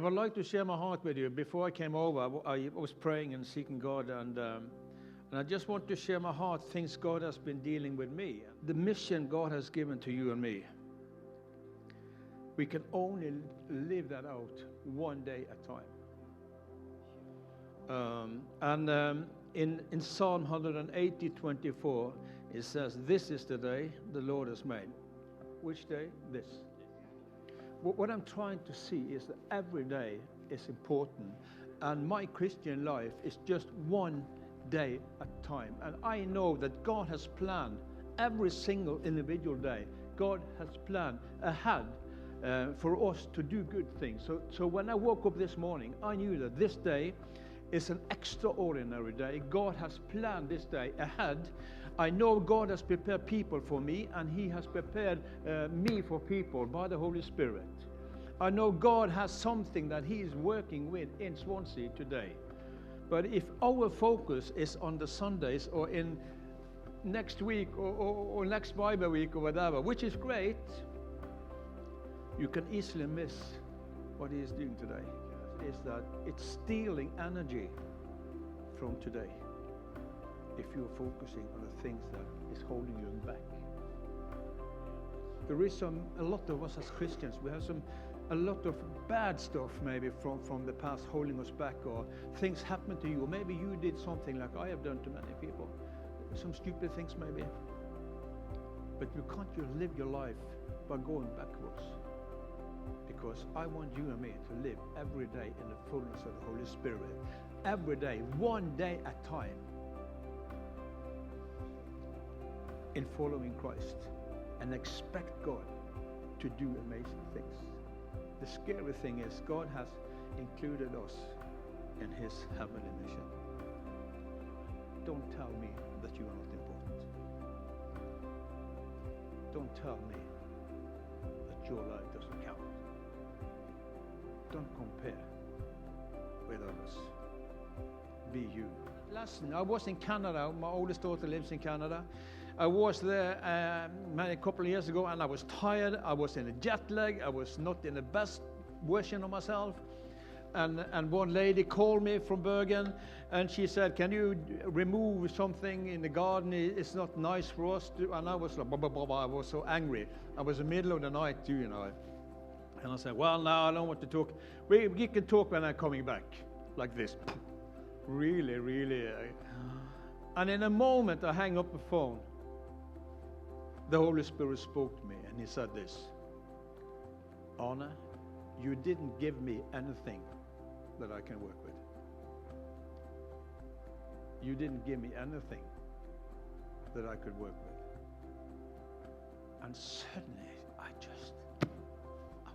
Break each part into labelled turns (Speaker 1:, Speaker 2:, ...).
Speaker 1: would like to share my heart with you. Before I came over, I was praying and seeking God, and I just want to share my heart, things God has been dealing with me. The mission God has given to you and me, we can only live that out one day at a time. In Psalm 180:24, it says, "This is the day the Lord has made." Which day? This. What I'm trying to see is that every day is important, and my Christian life is just one day at a time. And I know that God has planned every single individual day. God has planned ahead for us to do good things. So when I woke up this morning, I knew that this day is an extraordinary day. God has planned this day ahead. I know God has prepared people for me, and He has prepared me for people by the Holy Spirit. I know God has something that He is working with in Swansea today. But if our focus is on the Sundays or in next week or next Bible week or whatever, which is great, you can easily miss what He is doing today. Is that it's stealing energy from today if you're focusing on the things that is holding you back. There is a lot of us as Christians, we have a lot of bad stuff maybe from the past holding us back, or things happened to you, or maybe you did something like I have done to many people, some stupid things maybe. But you can't just live your life by going backwards, because I want you and me to live every day in the fullness of the Holy Spirit, every day, one day at a time, in following Christ, and expect God to do amazing things. The scary thing is God has included us in His heavenly mission. Don't tell me that you are not important. Don't tell me that your life doesn't count. Don't compare with others. Be you. Listen, I was in Canada. My oldest daughter lives in Canada. I was there a couple of years ago, and I was tired. I was in a jet lag. I was not in the best version of myself. And one lady called me from Bergen, and she said, "Can you remove something in the garden? It's not nice for us to." And I was like, blah, blah, blah, blah. I was so angry. I was in the middle of the night too, you know. And I said, "Well, no, I don't want to talk. We can talk when I'm coming back," like this. Really, really. And in a moment, I hang up the phone. The Holy Spirit spoke to me, and He said this: "Arne, you didn't give me anything that I can work with. You didn't give me anything that I could work with." And suddenly, I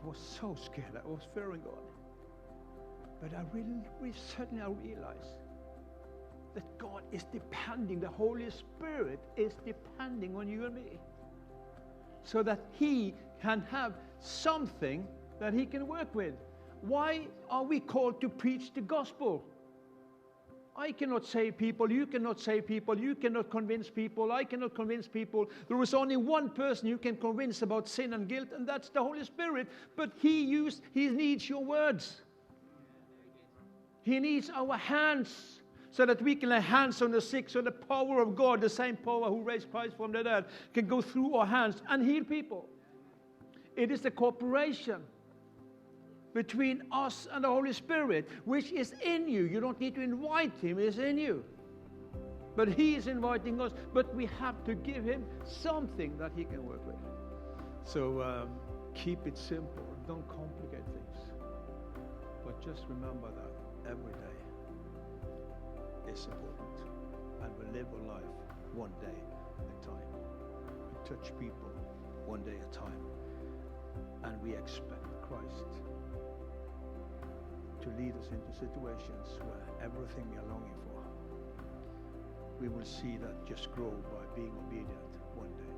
Speaker 1: was so scared. I was fearing God. But suddenly I realized that God is depending, the Holy Spirit is depending on you and me, so that He can have something that He can work with. Why are we called to preach the gospel? I cannot save people, you cannot save people, you cannot convince people, I cannot convince people. There is only one person you can convince about sin and guilt, and that's the Holy Spirit. But He needs your words. He needs our hands, so that we can lay hands on the sick, so the power of God, the same power who raised Christ from the dead, can go through our hands and heal people. It is the cooperation between us and the Holy Spirit, which is in you. You don't need to invite Him, He's in you. But He is inviting us, but we have to give Him something that He can work with. So keep it simple, don't complicate things. But just remember that every day is important, and we live our life one day at a time. We touch people one day at a time, and we expect Christ to lead us into situations where everything we are longing for, we will see that just grow by being obedient one day.